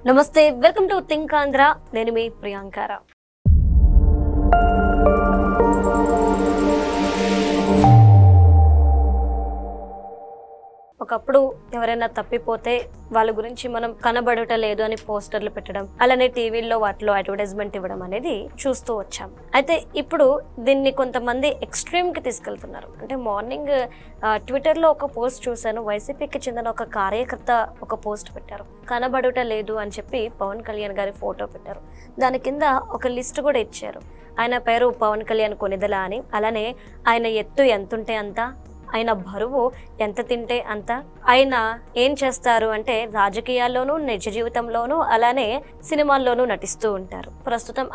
నమస్తే, welcome to think Andhra. నేను మీ ప్రియాంకారా. ఒకప్పుడు ఎవరైనా తప్పిపోతే వాళ్ళ గురించి మనం కనబడట లేదు అని పోస్టర్లు పెట్టడం, అలానే టీవీల్లో వాటిలో అడ్వర్టైజ్మెంట్ ఇవ్వడం అనేది చూస్తూ వచ్చాం. అయితే ఇప్పుడు దీన్ని కొంతమంది ఎక్స్ట్రీమ్కి తీసుకెళ్తున్నారు. అంటే మార్నింగ్ ట్విట్టర్లో ఒక పోస్ట్ చూశాను. వైసీపీకి చెందిన ఒక కార్యకర్త ఒక పోస్ట్ పెట్టారు. కనబడుట లేదు అని చెప్పి పవన్ కళ్యాణ్ గారి ఫోటో పెట్టారు. దాని కింద ఒక లిస్ట్ కూడా ఇచ్చారు. ఆయన పేరు పవన్ కళ్యాణ్ కొనిదెల అని, అలానే ఆయన ఎత్తు ఎంతుంటే అంత, ఆయన బరువు ఎంత తింటే అంత, ఆయన ఏం చేస్తారు అంటే రాజకీయాల్లోనూ నిజ జీవితంలోనూ అలానే సినిమాల్లోనూ నటిస్తూ ఉంటారు. ప్రస్తుతం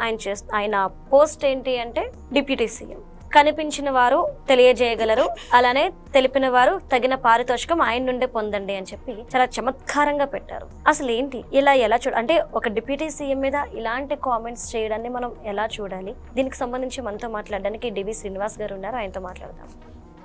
ఆయన పోస్ట్ ఏంటి అంటే డిప్యూటీ సీఎం. కనిపించిన వారు తెలియజేయగలరు, అలానే తెలిపిన వారు తగిన పారితోషికం ఆయన నుండే పొందండి అని చెప్పి చాలా చమత్కారంగా పెట్టారు. అసలు ఏంటి ఇలా ఎలా అంటే ఒక డిప్యూటీ సీఎం మీద ఇలాంటి కామెంట్స్ చేయడాన్ని మనం ఎలా చూడాలి? దీనికి సంబంధించి మనతో మాట్లాడడానికి డివి శ్రీనివాస్ గారు ఉన్నారు. ఆయనతో మాట్లాడదాం.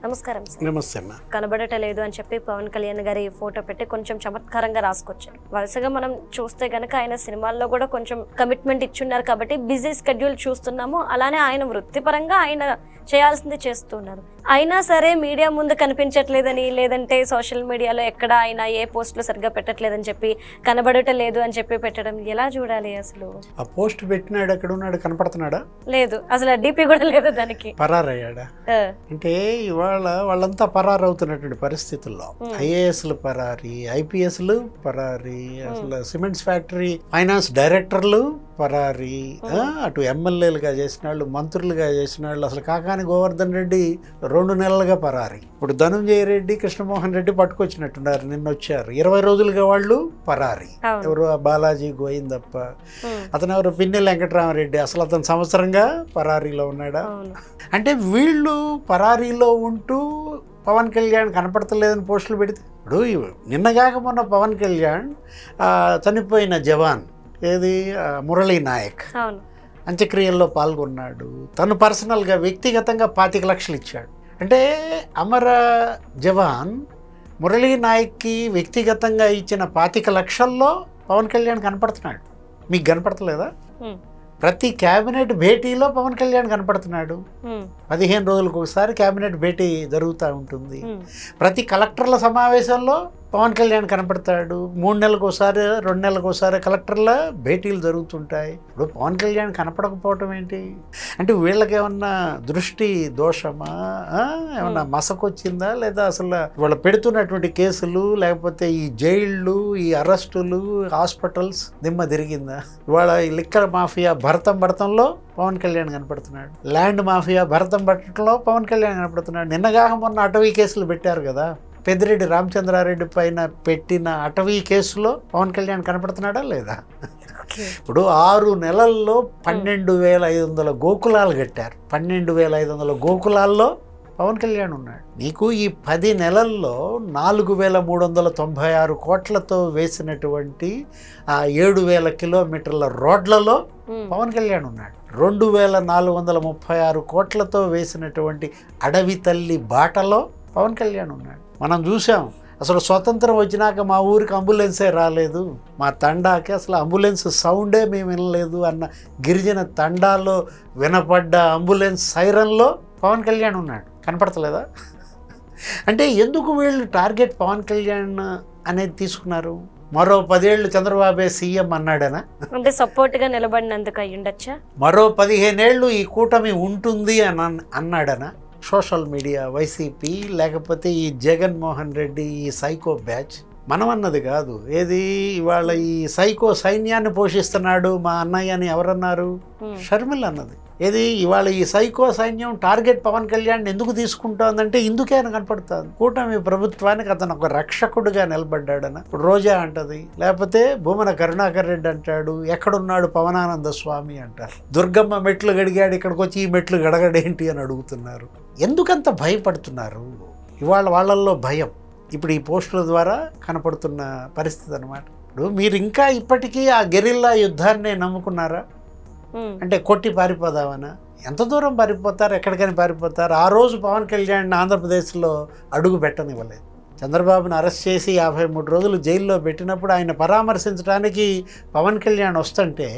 నమస్కారం. నమస్తే అన్న. కనబడట లేదు అని చెప్పి పవన్ కళ్యాణ్ గారి ఫోటో పెట్టి కొంచెం చమత్కారంగా రాసుకొచ్చారు. వరుసగా మనం చూస్తే గనక ఆయన సినిమాల్లో కూడా కొంచెం కమిట్మెంట్ ఇచ్చున్నారు కాబట్టి బిజీ స్కెడ్యూల్ చూస్తున్నాము. అలానే ఆయన వృత్తిపరంగా ఆయన చేయాల్సింది చేస్తున్నారు. అయినా సరే మీడియా ముందు కనిపించట్లేదని, లేదంటే సోషల్ మీడియాలో ఎక్కడ ఆయన ఏ పోస్టులు సరిగ్గా పెట్టట్లేదని చెప్పి కనబడట లేదు అని చెప్పి పెట్టడం ఎలా చూడాలి? అసలు ఆ పోస్ట్ పెట్టినాడు, ఎక్కడ ఉన్నాడు? కనపడుతున్నాడా? లేదు, అసలు డీపీ కూడా లేదు. దానికి పరారయ్యాడా? అంటే ఇవాళ వాళ్ళంతా పరారవుతున్నటువంటి పరిస్థితుల్లో ఐఏఎస్లు పరారి, ఐపీఎస్లు పరారి, అసలు సిమెంట్స్ ఫ్యాక్టరీ ఫైనాన్స్ డైరెక్టర్లు పరారి, అటు ఎమ్మెల్యేలుగా చేసిన వాళ్ళు, మంత్రులుగా చేసిన వాళ్ళు, అసలు కాకాని గోవర్ధన్ రెడ్డి 2 నెలలుగా పరారి. ఇప్పుడు ధనుంజయ రెడ్డి, కృష్ణమోహన్ రెడ్డి పట్టుకొచ్చినట్టున్నారు, నిన్న వచ్చారు. 20 రోజులుగా వాళ్ళు పరారి. ఎవరు? బాలాజీ గోయిందప్ప, అతను ఎవరు? పిన్నెల వెంకటరామరెడ్డి. అసలు అతను సంవత్సరంగా పరారీలో ఉన్నాడా? అంటే వీళ్ళు పరారీలో ఉంటూ పవన్ కళ్యాణ్ కనపడతలేదని పోస్టులు పెడితే, ఇప్పుడు నిన్నగాక మొన్న పవన్ కళ్యాణ్ చనిపోయిన జవాన్ ఏది మురళీ నాయక్ అంత్యక్రియల్లో పాల్గొన్నాడు. తను పర్సనల్గా వ్యక్తిగతంగా 25 లక్షలు ఇచ్చాడు. అంటే అమర జవాన్ మురళీ నాయక్కి వ్యక్తిగతంగా ఇచ్చిన 25 లక్షల్లో పవన్ కళ్యాణ్ కనపడుతున్నాడు. మీకు కనపడతలేదా? ప్రతి క్యాబినెట్ భేటీలో పవన్ కళ్యాణ్ కనపడుతున్నాడు. 15 రోజులకు ఒకసారి క్యాబినెట్ భేటీ జరుగుతూ ఉంటుంది. ప్రతి కలెక్టర్ల సమావేశంలో పవన్ కళ్యాణ్ కనపడతాడు. 3 నెలలకు ఒకసారి, 2 నెలలకు ఒకసారి కలెక్టర్ల భేటీలు జరుగుతుంటాయి. ఇప్పుడు పవన్ కళ్యాణ్ కనపడకపోవటం ఏంటి? అంటే వీళ్ళకి ఏమన్నా దృష్టి దోషమా, ఏమన్నా మసకొచ్చిందా, లేదా అసలు వాళ్ళు పెడుతున్నటువంటి కేసులు, లేకపోతే ఈ జైళ్ళు, ఈ అరెస్టులు, హాస్పిటల్స్ దిమ్మ తిరిగిందా? ఇవాళ ఈ లిక్కర్ మాఫియా భరతంలో పవన్ కళ్యాణ్ కనపడుతున్నాడు. ల్యాండ్ మాఫియా భరతంలో పవన్ కళ్యాణ్ కనపడుతున్నాడు. నిన్నగాక మొన్న అటవీ కేసులు పెట్టారు కదా, పెద్దిరెడ్డి రామచంద్రారెడ్డి పైన పెట్టిన అటవీ కేసులో పవన్ కళ్యాణ్ కనపడుతున్నాడా లేదా? ఇప్పుడు 6 నెలల్లో 12,500 గోకులాలు కట్టారు. 12,500 గోకులాల్లో పవన్ కళ్యాణ్ ఉన్నాడు. నీకు ఈ 10 నెలల్లో 4,396 కోట్లతో వేసినటువంటి ఆ 7,000 కిలోమీటర్ల రోడ్లలో పవన్ కళ్యాణ్ ఉన్నాడు. 2,436 కోట్లతో వేసినటువంటి అడవి తల్లి బాటలో పవన్ కళ్యాణ్ ఉన్నాడు. మనం చూసాం, అసలు స్వతంత్రం వచ్చినాక మా ఊరికి అంబులెన్సే రాలేదు, మా తండాకి అసలు అంబులెన్స్ సౌండే మేము వినలేదు అన్న గిరిజన తండాలో వినపడ్డ అంబులెన్స్ సైరన్లో పవన్ కళ్యాణ్ ఉన్నాడు. కనపడతలేదా? అంటే ఎందుకు వీళ్ళు టార్గెట్ పవన్ కళ్యాణ్ అనేది తీసుకున్నారు? మరో 10 ఏళ్ళు చంద్రబాబే సీఎం అన్నాడనా? అంటే సపోర్ట్గా నిలబడినందుకు అయి ఉండొచ్చా? మరో 15 ఏళ్ళు ఈ కూటమి ఉంటుంది అని అన్నాడనా? సోషల్ మీడియా, వైసీపీ, లేకపోతే ఈ జగన్మోహన్ రెడ్డి, ఈ సైకో బ్యాచ్ మనం అన్నది కాదు. ఏది ఇవాళ ఈ సైకో సైన్యాన్ని పోషిస్తున్నాడు మా అన్నయ్య అని ఎవరన్నారు? షర్మిల అన్నది. ఏది ఇవాళ ఈ సైకో సైన్యం టార్గెట్ పవన్ కళ్యాణ్ ఎందుకు తీసుకుంటోందంటే ఇందుకే అని కనపడుతుంది. కూటమి ప్రభుత్వానికి అతను ఒక రక్షకుడిగా నిలబడ్డాడన ఇప్పుడు రోజా అంటది, లేకపోతే భూమన కరుణాకర్ రెడ్డి అంటాడు, ఎక్కడున్నాడు పవనానంద స్వామి అంటారు. దుర్గమ్మ మెట్లు గడిగాడు, ఇక్కడికి వచ్చి ఈ మెట్లు గడగడేంటి అని అడుగుతున్నారు. ఎందుకంత భయపడుతున్నారు? ఇవాళ వాళ్ళల్లో భయం ఇప్పుడు ఈ పోస్టుల ద్వారా కనపడుతున్న పరిస్థితి అనమాట. ఇప్పుడు మీరు ఇంకా ఇప్పటికీ ఆ గెరిల్లా యుద్ధాన్ని నమ్ముకున్నారా? అంటే కొట్టి పారిపోదామనా? ఎంత దూరం పారిపోతారు? ఎక్కడికైనా పారిపోతారు? ఆ రోజు పవన్ కళ్యాణ్ ఆంధ్రప్రదేశ్లో అడుగు పెట్టనివ్వలేదు. చంద్రబాబును అరెస్ట్ చేసి 53 రోజులు జైల్లో పెట్టినప్పుడు ఆయన పరామర్శించడానికి పవన్ కళ్యాణ్ వస్తుంటే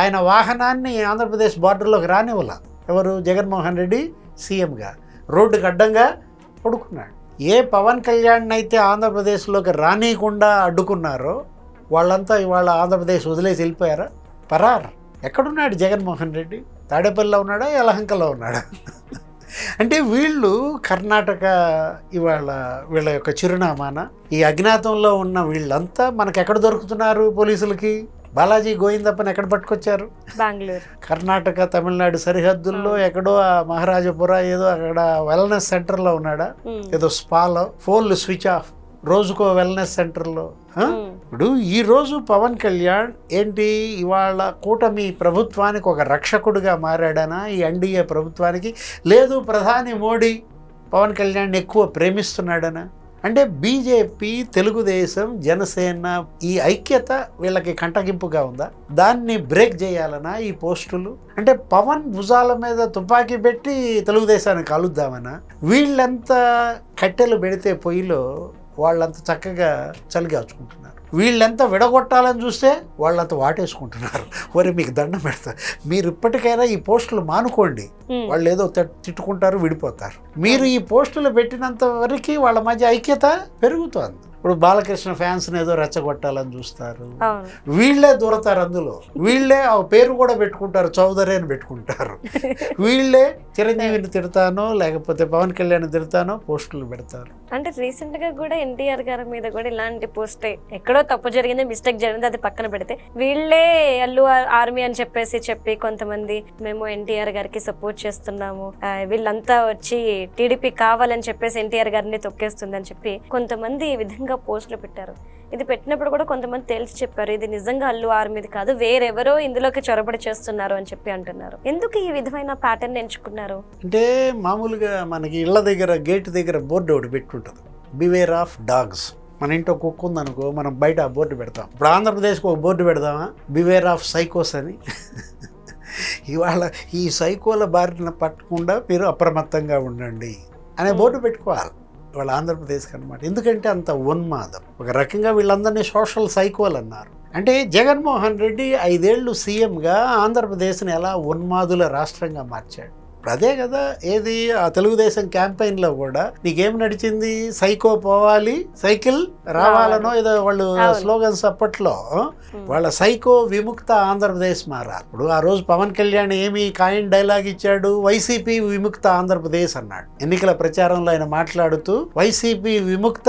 ఆయన వాహనాన్ని ఆంధ్రప్రదేశ్ బార్డర్లోకి రానివ్వాల. ఎవరు? జగన్మోహన్ రెడ్డి సీఎంగా రోడ్డుకు అడ్డంగా పడుకున్నాడు. ఏ పవన్ కళ్యాణ్ అయితే ఆంధ్రప్రదేశ్లోకి రానియకుండా అడ్డుకున్నారో వాళ్ళంతా ఇవాళ ఆంధ్రప్రదేశ్ వదిలేసి వెళ్ళిపోయారా? పరారు. ఎక్కడున్నాడు జగన్మోహన్ రెడ్డి? తాడేపల్లిలో ఉన్నాడా, యలహంకలో ఉన్నాడా? అంటే వీళ్ళు కర్ణాటక ఇవాళ వీళ్ళ యొక్క చిరునామాన ఈ అజ్ఞాతంలో ఉన్న వీళ్ళంతా మనకు ఎక్కడ దొరుకుతున్నారు? పోలీసులకి బాలాజీ గోవిందప్పని ఎక్కడ పట్టుకొచ్చారు? బెంగళూరు. కర్ణాటక తమిళనాడు సరిహద్దుల్లో ఎక్కడో ఆ మహారాజపుర ఏదో అక్కడ వెల్నెస్ సెంటర్లో ఉన్నాడా? ఏదో స్పాలో ఫోన్లు స్విచ్ ఆఫ్, రోజుకో వెల్నెస్ సెంటర్లో. ఇప్పుడు ఈరోజు పవన్ కళ్యాణ్ ఏంటి ఇవాళ కూటమి ప్రభుత్వానికి ఒక రక్షకుడిగా మారాడనా? ఈ ఎన్డీఏ ప్రభుత్వానికి లేదు ప్రధాని మోడీ పవన్ కళ్యాణ్ ఎక్కువ ప్రేమిస్తున్నాడనా? అంటే బీజేపీ, తెలుగుదేశం, జనసేన ఈ ఐక్యత వీళ్ళకి కంటగింపుగా ఉందా? దాన్ని బ్రేక్ చేయాలనా ఈ పోస్టులు? అంటే పవన్ భుజాల మీద తుపాకీ పెట్టి తెలుగుదేశాన్ని కాలుద్దామనా? వీళ్ళంతా కట్టెలు పెడితే పొయ్యిలో వాళ్ళంత చక్కగా చలిగాచుకుంటున్నారు. వీళ్ళంతా విడగొట్టాలని చూస్తే వాళ్ళంతా వాటేసుకుంటున్నారు. మరి మీకు దండం పెడతా, మీరు ఇప్పటికైనా ఈ పోస్టులు మానుకోండి. వాళ్ళు ఏదో తిట్టుకుంటారు, విడిపోతారు. మీరు ఈ పోస్టులు పెట్టినంత వరకు వాళ్ళ మధ్య ఐక్యత పెరుగుతోంది. ఇప్పుడు బాలకృష్ణ ఫ్యాన్స్ని ఏదో రెచ్చగొట్టాలని చూస్తారు, వీళ్ళే దూరతారు. అందులో వీళ్ళే ఆ పేరు కూడా పెట్టుకుంటారు, చౌదరి అని పెట్టుకుంటారు. వీళ్ళే చిరంజీవిని తిడతానో లేకపోతే పవన్ కళ్యాణ్ తిడతానో పోస్టులు పెడతారు. అంటే రీసెంట్ గా కూడా ఎన్టీఆర్ గారి మీద కూడా ఇలాంటి పోస్టే, ఎక్కడో తప్పు జరిగింది, మిస్టేక్ జరిగింది, అది పక్కన పెడితే వీళ్ళే అల్లు ఆర్మీ అని చెప్పి కొంతమంది మేము ఎన్టీఆర్ గారికి సపోర్ట్ చేస్తున్నాము, వీళ్ళంతా వచ్చి టీడీపీ కావాలని చెప్పేసి ఎన్టీఆర్ గారిని తొక్కేస్తుంది అని చెప్పి కొంతమంది ఈ విధంగా పోస్టులు పెట్టారు. ఇది పెట్టినప్పుడు కూడా కొంతమంది తేల్చి చెప్పారు, ఇది నిజంగా అల్లు ఆర్మీది కాదు, వేరెవరో ఇందులోకి చొరబడి చేస్తున్నారు అని చెప్పి అంటున్నారు. ఎందుకు ఈ విధమైన ప్యాటర్న్ ఎంచుకున్నారు? అంటే మామూలుగా మనకి ఇళ్ల దగ్గర గేట్ దగ్గర బోర్డు ఒకటి పెట్టుంటుంది, బివేర్ ఆఫ్ డాగ్స్. మన ఇంట్లో కుక్క ఉందనుకో, మనం బయట ఆ బోర్డు పెడతాం. ఇప్పుడు ఆంధ్రప్రదేశ్కి ఒక బోర్డు పెడదామా, బివేర్ ఆఫ్ సైకోస్ అని. ఇవాళ ఈ సైకోల బారిన పట్టకుండా మీరు అప్రమత్తంగా ఉండండి అనే బోర్డు పెట్టుకోవాలి వాళ్ళ ఆంధ్రప్రదేశ్కి అనమాట. ఎందుకంటే అంత ఉన్మాదం. ఒక రకంగా వీళ్ళందరినీ సోషల్ సైకోలు అన్నారు. అంటే జగన్మోహన్ రెడ్డి 5 ఏళ్ళు సీఎంగా ఆంధ్రప్రదేశ్ని ఎలా ఉన్మాదుల రాష్ట్రంగా మార్చాడు. ఇప్పుడు అదే కదా ఏది ఆ తెలుగుదేశం క్యాంపెయిన్లో కూడా నీకేం నడిచింది? సైకో పోవాలి, సైకిల్ రావాలనో ఏదో వాళ్ళు స్లోగన్స్ అప్పట్లో. వాళ్ళ సైకో విముక్త ఆంధ్రప్రదేశ్ మారాలి. ఇప్పుడు ఆ రోజు పవన్ కళ్యాణ్ ఏమి కాయిన్ డైలాగ్ ఇచ్చాడు? వైసీపీ విముక్త ఆంధ్రప్రదేశ్ అన్నాడు. ఎన్నికల ప్రచారంలో ఆయన మాట్లాడుతూ వైసీపీ విముక్త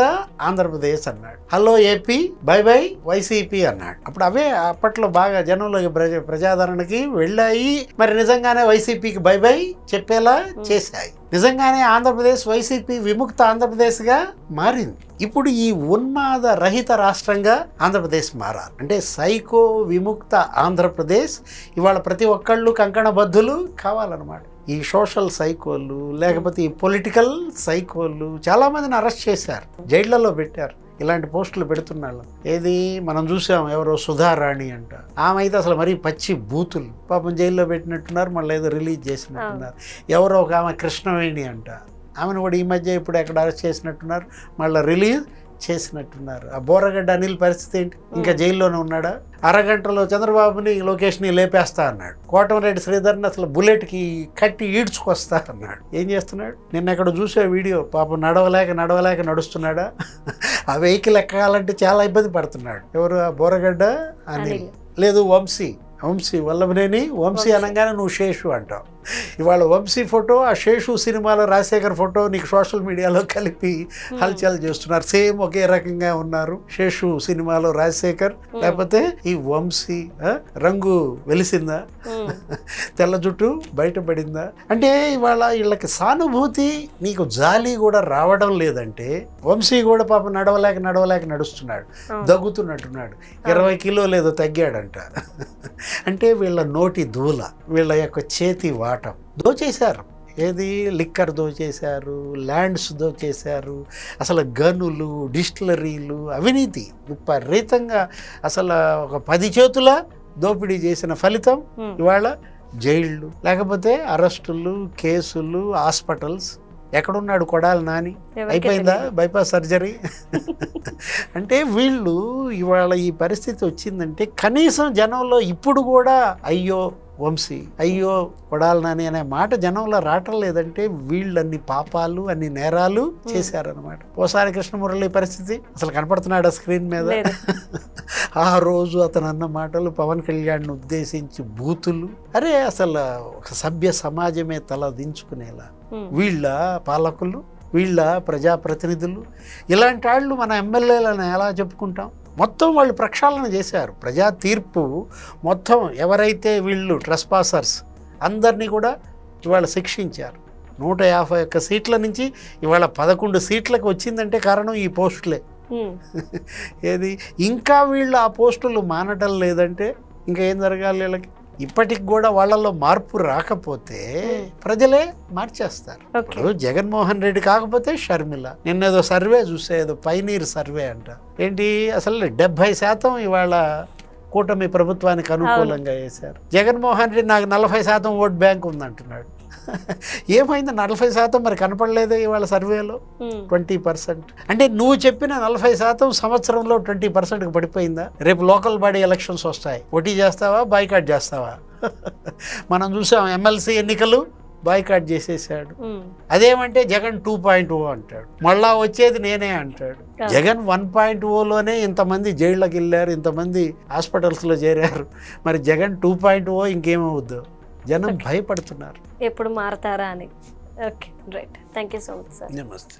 ఆంధ్రప్రదేశ్ అన్నాడు. Hello AP, by by YCP అన్నాడు. అప్పుడు అవే అప్పట్లో బాగా జనంలోకి ప్రజాదరణకి వెళ్ళాయి. మరి నిజంగానే వైసీపీకి బై బై చెప్పేలా చేశాయి. నిజంగానే ఆంధ్రప్రదేశ్ వైసీపీ విముక్త ఆంధ్రప్రదేశ్గా మారింది. ఇప్పుడు ఈ ఉన్మాద రహిత రాష్ట్రంగా ఆంధ్రప్రదేశ్ మారాలి. అంటే సైకో విముక్త ఆంధ్రప్రదేశ్ ఇవాళ ప్రతి ఒక్కళ్ళు కంకణబద్ధులు కావాలన్నమాట. ఈ సోషల్ సైకోలు లేకపోతే ఈ పొలిటికల్ సైకోలు చాలామందిని అరెస్ట్ చేశారు, జైళ్లలో పెట్టారు. ఇలాంటి పోస్టులు పెడుతున్నాళ్ళు. ఏది మనం చూసాం, ఎవరో సుధారాణి అంట, ఆమె అయితే అసలు మరీ పచ్చి బూతులు. పాపం జైల్లో పెట్టినట్టున్నారు, మళ్ళీ ఏదో రిలీజ్ చేసినట్టున్నారు. ఎవరో ఒక ఆమె కృష్ణవేణి అంట, ఆమెను కూడా ఈ మధ్య ఇప్పుడు ఎక్కడ అరెస్ట్ చేసినట్టున్నారు, మళ్ళీ రిలీజ్ చేసినట్టున్నారు. ఆ బోరగడ్డ అనిల్ పరిస్థితి ఏంటి? ఇంకా జైల్లోనే ఉన్నాడా? అరగంటలో చంద్రబాబుని లోకేష్ని లేపేస్తా అన్నాడు. కోటమిరెడ్డి శ్రీధర్ని అసలు బుల్లెట్కి కట్టి ఈడ్చుకొస్తా అన్నాడు. ఏం చేస్తున్నాడు? నిన్న ఎక్కడ చూసే వీడియో, పాపం నడవలేక నడుస్తున్నాడా? ఆ వెహికల్ ఎక్కాలంటే చాలా ఇబ్బంది పడుతున్నాడు. ఎవరు? ఆ బోరగడ్డ అనిల్, లేదు వంశీ వల్లభనేని వంశీ అనగానే నువ్వు శేషు అంటావు. ఇవాళ వంశీ ఫోటో ఆ శేషు సినిమాలో రాజశేఖర్ ఫోటో నీకు సోషల్ మీడియాలో కలిపి హల్చల్ చేస్తున్నారు. సేమ్ ఒకే రకంగా ఉన్నారు. శేషు సినిమాలో రాజశేఖర్, లేకపోతే ఈ వంశీ. రంగు వెలిసిందా? తెల్ల జుట్టు బయటపడిందా? అంటే ఇవాళ వీళ్ళకి సానుభూతి, నీకు జాలి కూడా రావడం లేదంటే వంశీ కూడా పాపం నడవలేక నడుస్తున్నాడు, దగ్గుతున్నట్టున్నాడు. 20 కిలోలు ఏదో తగ్గాడంట. అంటే వీళ్ళ నోటి దూల, వీళ్ళ యొక్క చేతి వాటం దోచేశారు. ఏది? లిక్కర్ దోచేశారు, ల్యాండ్స్ దోచేశారు, అసలు గనులు, డిస్టిలరీలు, అవినీతి విపరీతంగా. అసలు ఒక 10 చేతుల దోపిడీ చేసిన ఫలితం ఇవాళ జైళ్ళు, లేకపోతే అరెస్టులు, కేసులు, హాస్పిటల్స్. ఎక్కడున్నాడు కొడాలి నాని? ఎవరికీ అయిపోయిందా బైపాస్ సర్జరీ? అంటే వీళ్ళు ఇవాళ ఈ పరిస్థితి వచ్చిందంటే కనీసం జనంలో ఇప్పుడు కూడా అయ్యో వంశీ, అయ్యో కొడాలి నాని అనే మాట జనంలో రావటం లేదంటే వీళ్ళు అన్ని పాపాలు, అన్ని నేరాలు చేశారనమాట. పోసాని కృష్ణమురళి పరిస్థితి అసలు కనపడుతున్నాడు స్క్రీన్ మీద. ఆ రోజు అతను అన్న మాటలు, పవన్ కళ్యాణ్ని ఉద్దేశించి బూతులు, అరే అసలు ఒక సభ్య సమాజమే తల దించుకునేలా వీళ్ళ పాలకులు, వీళ్ళ ప్రజాప్రతినిధులు, ఇలాంటి వాళ్ళు మన ఎమ్మెల్యేలను ఎలా చెప్పుకుంటాం? మొత్తం వాళ్ళు ప్రక్షాళన చేశారు. ప్రజా తీర్పు మొత్తం ఎవరైతే ట్రెస్పాసర్స్ అందరినీ కూడా ఇవాళ శిక్షించారు. 151 సీట్ల నుంచి ఇవాళ 11 సీట్లకు వచ్చిందంటే కారణం ఈ పోస్టులే. ఏది ఇంకా వీళ్ళు ఆ పోస్టులు మానటం లేదంటే ఇంకా ఏం జరగాలి వీళ్ళకి? ఇప్పటికి కూడా వాళ్ళల్లో మార్పు రాకపోతే ప్రజలే మార్చేస్తారు. ఇప్పుడు జగన్మోహన్ రెడ్డి కాకపోతే షర్మిల. నిన్నేదో సర్వే చూసే, ఏదో పైనీర్ సర్వే అంట. ఏంటి అసలు 70% ఇవాళ కూటమి ప్రభుత్వానికి అనుకూలంగా వేశారు. జగన్మోహన్ రెడ్డి నాకు 40% ఓట్ బ్యాంక్ ఉందంటున్నాడు. ఏమైంది? 40% మరి కనపడలేదే ఇవాళ సర్వేలో. 20%. అంటే నువ్వు చెప్పిన 40% సంవత్సరంలో 20%కి పడిపోయిందా? రేపు లోకల్ బాడీ ఎలక్షన్స్ వస్తాయి, పోటీ చేస్తావా, బాయ్కాట్ చేస్తావా? మనం చూసాం ఎమ్మెల్సీ ఎన్నికలు బాయ్కాట్ చేసేసాడు. అదేమంటే జగన్ 2.0 అంటాడు, మళ్ళా వచ్చేది నేనే అంటాడు. జగన్ 1.0లోనే ఇంతమంది జైళ్ళకి వెళ్ళారు, ఇంతమంది హాస్పిటల్స్లో చేరారు. మరి జగన్ 2.0 ఇంకేమవుద్దు? జనం భయపడుతున్నారు ఎప్పుడు మారతారా అని. Okay, right. Thank you so much sir. నమస్తే.